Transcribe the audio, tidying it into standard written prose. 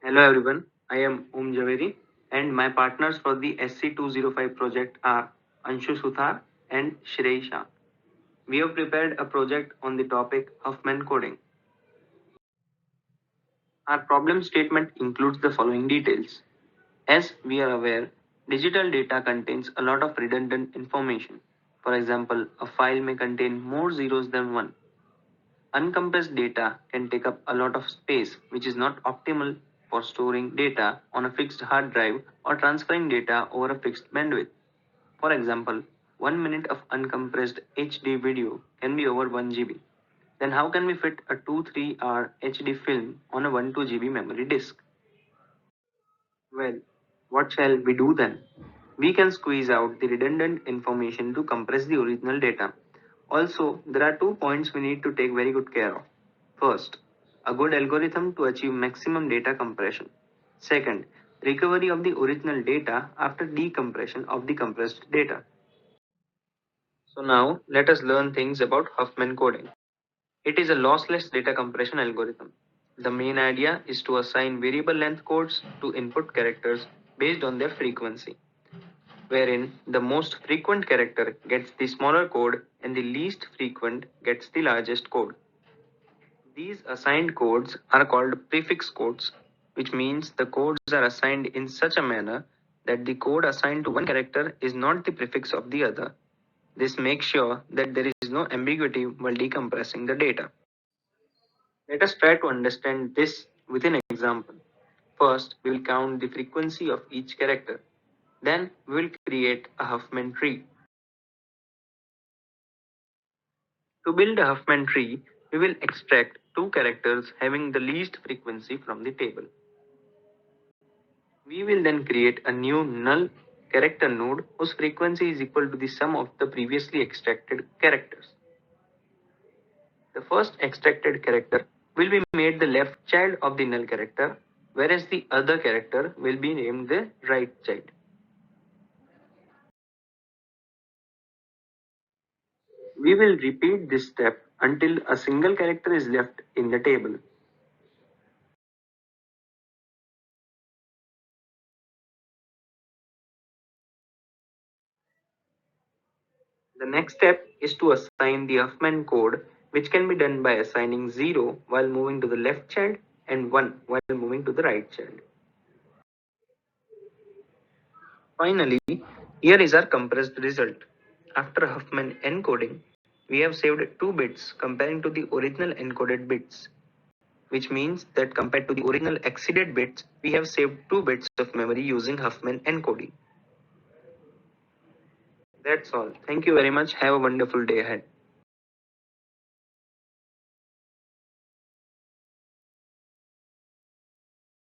Hello everyone, I am Om Javeri and my partners for the SC205 project are Anshu Suthar and Shrey Shah. We have prepared a project on the topic Huffman coding. Our problem statement includes the following details. As we are aware, digital data contains a lot of redundant information. For example, a file may contain more zeros than one. Uncompressed data can take up a lot of space, which is not optimal for storing data on a fixed hard drive or transferring data over a fixed bandwidth. For example, 1 minute of uncompressed HD video can be over 1 GB. Then how can we fit a 2-3 hour HD film on a 1 2 GB memory disk? Well, what shall we do then? We can squeeze out the redundant information to compress the original data. Also, there are 2 points we need to take very good care of. First, a good algorithm to achieve maximum data compression. Second, recovery of the original data after decompression of the compressed data. So now let us learn things about Huffman coding. It is a lossless data compression algorithm. The main idea is to assign variable length codes to input characters based on their frequency, wherein the most frequent character gets the smaller code and the least frequent gets the largest code. These assigned codes are called prefix codes, which means the codes are assigned in such a manner that the code assigned to one character is not the prefix of the other. This makes sure that there is no ambiguity while decompressing the data. Let us try to understand this with an example. First, we will count the frequency of each character. Then, we will create a Huffman tree. To build a Huffman tree, we will extract two characters having the least frequency from the table. We will then create a new null character node whose frequency is equal to the sum of the previously extracted characters. The first extracted character will be made the left child of the null character, whereas the other character will be named the right child. We will repeat this step until a single character is left in the table. The next step is to assign the Huffman code, which can be done by assigning 0 while moving to the left child and 1 while moving to the right child. Finally, here is our compressed result. After Huffman encoding, we have saved 2 bits comparing to the original encoded bits, which means that compared to the original exceeded bits, we have saved 2 bits of memory using Huffman encoding. That's all. Thank you very much. Have a wonderful day ahead.